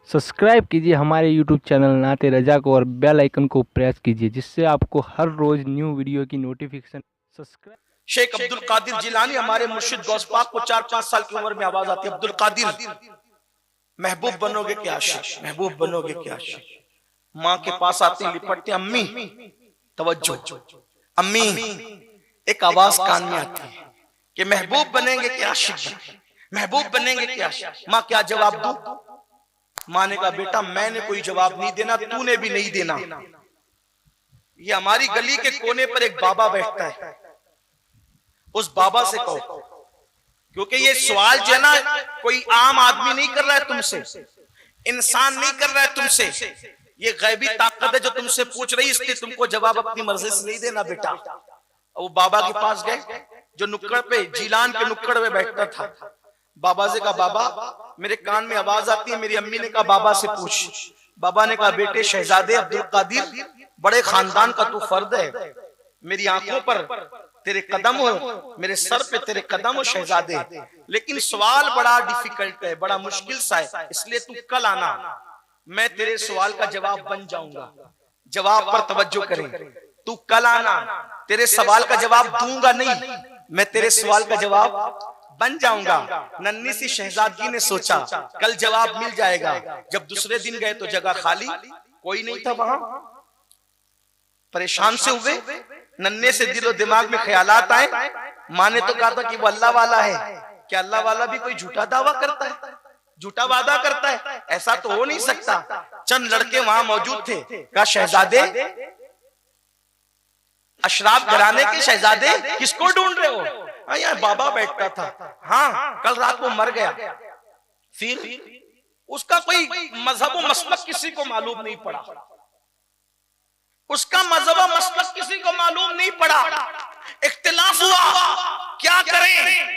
Subscribe कीजिए हमारे YouTube channel नाते रजा को और बेल आइकन को प्रेस कीजिए जिससे आपको हर रोज न्यू वीडियो की नोटिफिकेशन। सब्सक्राइब। शेख अब्दुल कादिर जिलानी हमारे मुर्शिद गौस पाक को 4-5 साल की उम्र में आवाज आती है, अब्दुल कादिर महबूब बनोगे क्या आशिक, महबूब बनोगे क्या आशिक। माँ के पास आते लिपटते, अम्मी तवज्जो, अम्मी एक आवाज कान में आती है कि महबूब बनेंगे क्या आशिक, महबूब बनेंगे क्या आशिक। माँ क्या जवाब दूं? माँ ने कहा बेटा मैंने कोई जवाब नहीं देना, तूने भी नहीं देना। ये हमारी गली के कोने पर एक बाबा बैठता है, उस बाबा से कहो, क्योंकि ये सवाल जो है ना कोई आम आदमी नहीं कर रहा है तुमसे, इंसान नहीं कर रहा है तुमसे, ये गैबी ताकत है जो तुमसे पूछ रही, इसलिए तुमको जवाब अपनी मर्जी से नहीं देना बेटा। वो बाबा के पास गए जो नुक्कड़ पे, जिलान के नुक्कड़ पे बैठता था। बाबा से कहा बाबा मेरे कान में आवाज आती है। मेरी अम्मी ने कहा बाबा से पूछ। बाबा ने कहा बेटे शहजादे अब्दुल कादिर बड़े खानदान का तू फर्द है, मेरी आंखों पर तेरे कदम हो, मेरे सर पे तेरे कदम हो शहजादे, लेकिन सवाल बड़ा डिफिकल्ट है, बड़ा मुश्किल सा है, इसलिए तू कल आना, मैं तेरे सवाल का जवाब बन जाऊंगा। जवाब पर तवज्जो करें, तू कल आना, तेरे सवाल का जवाब दूंगा नहीं, मैं तेरे सवाल का जवाब बन जाऊंगा। नन्ही सी शहजादगी ने सोचा कल जवाब मिल जाएगा। जब दूसरे दिन गए तो जगह खाली, कोई नहीं था वहां। परेशान से हुए, नन्हे से दिलो दिमाग में ख्यालात आए। माँ ने तो कहा था कि वो अल्लाह वाला है, क्या अल्लाह वाला भी कोई झूठा दावा करता है, झूठा वादा करता है? ऐसा तो हो नहीं सकता। चंद लड़के वहां मौजूद थे, कहा शहजादे, अशराफ घराने के शहजादे किसको ढूंढ रहे हो? यहाँ बाबा बैठता था, हाँ कल रात को मर गया। फिर उसका कोई मजहब व मसलक किसी को मालूम नहीं पड़ा, उसका मजहब व मसलक किसी को मालूम नहीं पड़ा। इख्तिलाफ हुआ क्या करें,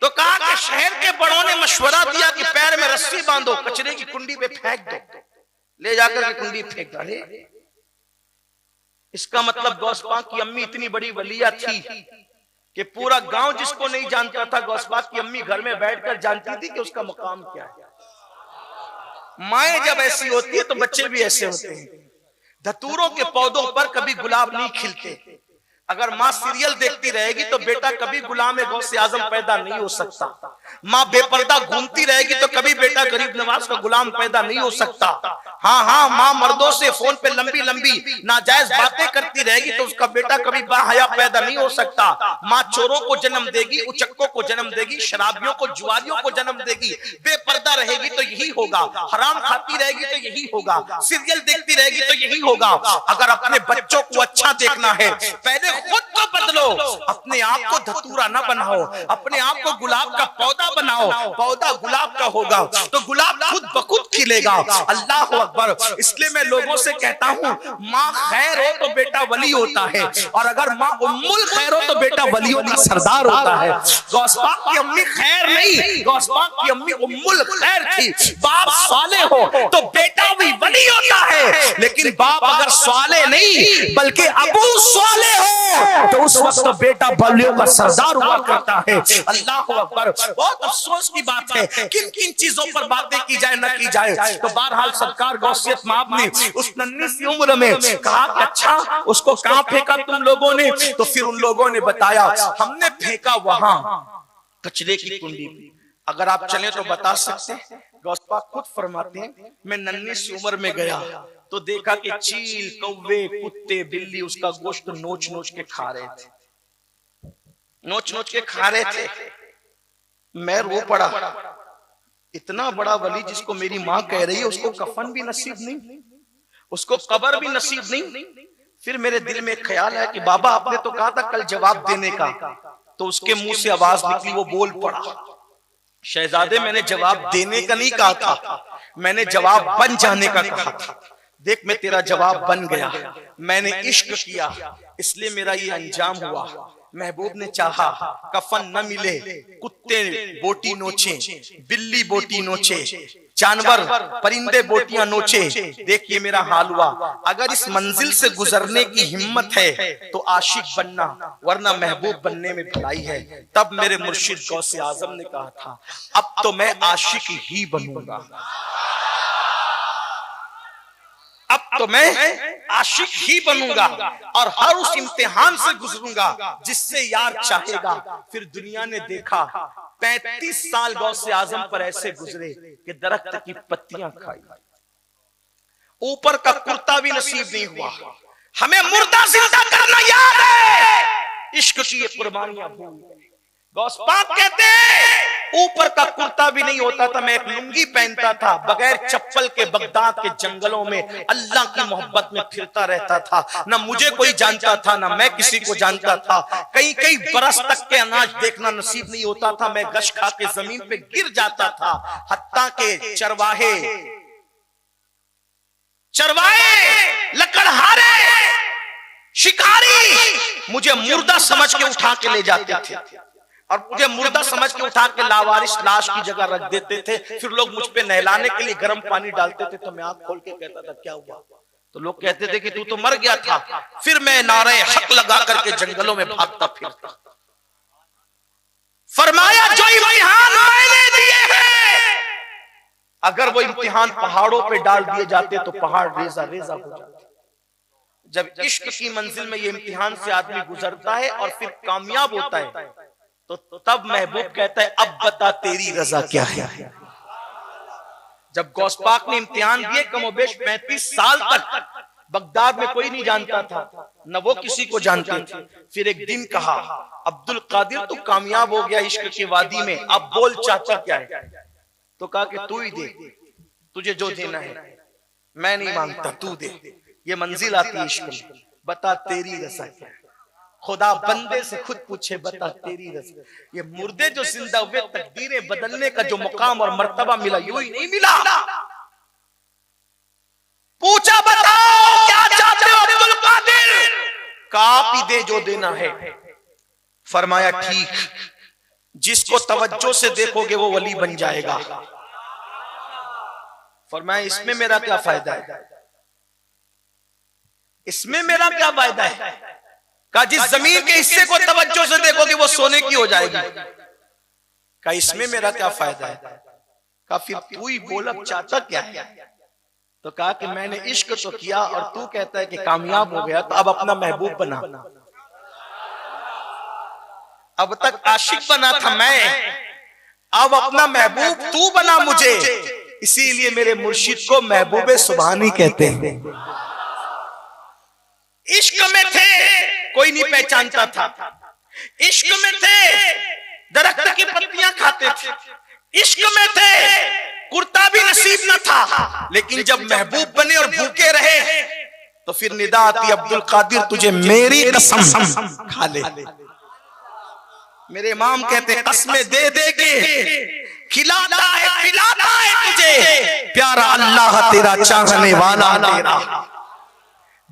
तो कहा कि शहर के बड़ों ने मशवरा दिया कि पैर में रस्सी बांधो, कचरे की कुंडी पे फेंक दो, ले जाकर के कुंडी फेंक डाले। इसका मतलब गौस पाक की अम्मी इतनी बड़ी वलिया थी कि पूरा गांव जिसको नहीं जानता था, गौस पाक की अम्मी घर में बैठकर जानती थी कि उसका मकाम क्या है। माएं जब ऐसी होती है तो बच्चे भी ऐसे होते हैं। धतूरों के पौधों पर कभी गुलाब नहीं खिलते। अगर माँ सीरियल देखती रहेगी तो बेटा कभी गुलाम गौसे आजम पैदा नहीं हो सकता। माँ बेपर्दा घूमती रहेगी तो कभी बेटा गरीब नवाज का गुलाम पैदा नहीं हो सकता। हाँ हाँ, माँ मर्दों से फोन पे लंबी लंबी नाजायज बातें करती रहेगी तो उसका बेटा कभी बाहया पैदा नहीं हो सकता। माँ चोरों को जन्म देगी, उचक्कों को जन्म देगी, शराबियों को, जुआरियों को जन्म देगी। बेपर्दा रहेगी तो यही होगा, हराम खाती रहेगी तो यही होगा, सीरियल देखती रहेगी तो यही होगा। अगर अपने बच्चों को अच्छा देखना है पहले खुद को बदलो, अपने आप को धतूरा ना बनाओ, अपने आप को गुलाब का पौधा बनाओ। पौधा गुलाब का होगा तो गुलाब खुद ब खुद खिलेगा। अल्लाह अकबर। इसलिए मैं लोगों से कहता हूँ माँ खैर हो तो बेटा वली होता है, और अगर माँ उम्मुल खैर हो तो बेटा वलियों का सरदार होता है। गौस पाक की अम्मी खैर नहीं, गौस पाक की अम्मी उम्मुल खैर थी। बाप साले हो तो बेटा भी वली होता है, लेकिन बाप अगर साले नहीं बल्कि अबू साले हो तो उस वक्त बेटा बलियों का सरदार हुआ करता है। अल्लाह अकबर। बहुत अफसोस की बात है किन किन चीजों पर बातें की जाए न की जाए। तो बहरहाल सरकार गौसियत माब ने उस नन्ही सी उम्र में कहा कि अच्छा उसको कहां फेंका तुम लोगों ने? तो फिर उन लोगों ने बताया हमने फेंका वहां कचरे की कुंडी पे। अगर आप चले तो बता सकते हैं, गौस पाक खुद फरमाते हैं मैं नन्ही सी उम्र में गया तो देखा कि चील, कौवे, कुत्ते, बिल्ली उसका गोश्त नोच नोच के खा रहे थे, नोच नोच के खा रहे थे। मैं रो पड़ा। इतना बड़ा वली जिसको मेरी माँ कह रही है उसको कफन भी नसीब नहीं, उसको कब्र भी नसीब नहीं। फिर मेरे दिल में एक ख्याल है कि बाबा आपने तो कहा था कल जवाब देने का, तो उसके मुंह से आवाज निकली, वो बोल पड़ा शहजादे मैंने जवाब देने का नहीं कहा था, मैंने जवाब बन जाने का कहा था। देख मैं तेरा जवाब बन गया, मैंने इश्क किया इसलिए मेरा ये अंजाम हुआ। महबूब ने चाहा कफन न मिले, कुत्ते बोटी नोचे, बिल्ली बोटी नोचे, जानवर परिंदे बोटियां नोचे। देखिए मेरा हाल हुआ। अगर इस मंजिल से गुजरने की हिम्मत है तो आशिक बनना, वरना महबूब बनने में भलाई है। तब मेरे मुर्शिद गौसे आजम ने कहा था अब तो मैं आशिक ही बनूंगा। तो मैं आशिक ही बनूंगा और हर उस इम्तिहान से गुजरूंगा जिससे यार चाहेगा। फिर दुनिया ने देखा 35 साल गौसे आजम पर ऐसे गुजरे कि दरख्त की पत्तियां खाई, ऊपर का कुर्ता भी नसीब नहीं हुआ। हमें मुर्दा जिंदा करना याद है, इश्क की ये कुर्बानियां भूल गए। गौस पाक कहते हैं ऊपर का कुर्ता भी नहीं होता था, मैं एक लुंगी पहनता था, बगैर चप्पल के बगदाद के जंगलों में अल्लाह की मोहब्बत में फिरता रहता था। ना मुझे कोई जानता था, ना मैं किसी को जानता था। कई कई बरस तक के अनाज देखना नसीब नहीं होता था, मैं गश खा के जमीन पे गिर जाता था। हत्ता के चरवाहे लकड़हारे शिकारी मुझे मुर्दा समझ के उठा के ले जाते थे और मुझे मुर्दा समझ के उठा के लावारिस लाश की जगह रख देते थे। फिर लोग मुझ पे नहलाने के लिए गर्म पानी डालते थे, तो मैं आंख खोल के कहता था क्या हुआ, तो लोग कहते थे कि तू तो मर गया था। फिर मैं नारे हक लगा करके जंगलों में भागता फिरता। फरमाया जो इम्तिहान मैंने दिए हैं, अगर वो इम्तिहान पहाड़ों पे डाल दिए जाते तो पहाड़ रेजा रेजा हो जाते। जब इश्क की मंजिल में ये इम्तिहान से आदमी गुजरता है और फिर कामयाब होता है, तो तब महबूब कहता है अब बता तेरी रजा क्या है। जब गौस पाक ने इम्तिहान दिए, कमोबेश 35 साल तक बगदाद में कोई नहीं जानता था, न वो किसी को जानते थे। फिर एक दिन कहा अब्दुल कादिर तू कामयाब हो गया इश्क की वादी में, अब बोल चाचा क्या है। तो कहा कि तू ही दे, तुझे जो देना है, मैं नहीं मांगता, तू दे। ये मंजिल आती है इश्क में, बता तेरी रजा क्या है। खुदा बंदे से खुद पूछे बता तेरी रजा। ये मुर्दे जो जिंदा हुए, तकदीरें बदलने का जो मुकाम और मर्तबा मिला, यूं ही नहीं मिला। पूछा बताओ क्या चाहते हो अब्दुल कादिर, का आप ही दे जो देना है। फरमाया ठीक, जिसको तवज्जो से देखोगे वो वली बन जाएगा। फरमाया इसमें मेरा क्या फायदा है, इसमें मेरा क्या फायदा है। कहा जिस जमीन के हिस्से को तवज्जो से देखोगे वो सोने की हो जाएगी। कहा इसमें मेरा क्या फायदा है। कहा फिर तू ही बोल अब चाहता क्या है। तो कहा कि मैंने इश्क तो किया और तू कहता है कि कामयाब हो गया, तो अब अपना महबूब बना। अब तक आशिक बना था मैं, अब अपना महबूब तू बना मुझे। इसीलिए मेरे मुर्शिद को महबूबे सुभानी कहते हैं। इश्क में थे कोई नहीं पहचानता था, इश्क में थे दरख्त की पत्तियां खाते थे, इश्क में थे कुर्ता भी नसीब न था। लेकिन जब महबूब बने और भूखे रहे तो फिर निदा आती अब्दुल कादिर तुझे मेरी कसम खा ले। मेरे इमाम कहते कसमें दे दे के खिलाता है पिलाता है तुझे प्यारा अल्लाह तेरा चाहने वाला तेरा।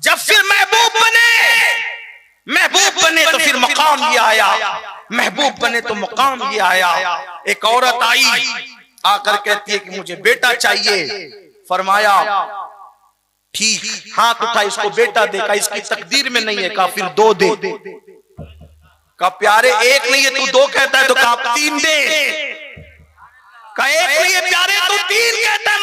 जब फिर महबूब बने तो फिर मकाम ये आया, महबूब बने तो मकाम ये आया। एक औरत आई आकर कहती है कि मुझे बेटा चाहिए। फरमाया ठीक, हाथ उठा इसको बेटा देखा, इसकी तकदीर में नहीं है। कहा फिर दो दे। कहा प्यारे एक नहीं है तू दो कहता है, तो कहा तीन दे। कहा एक नहीं है प्यारे तू तीन कहता है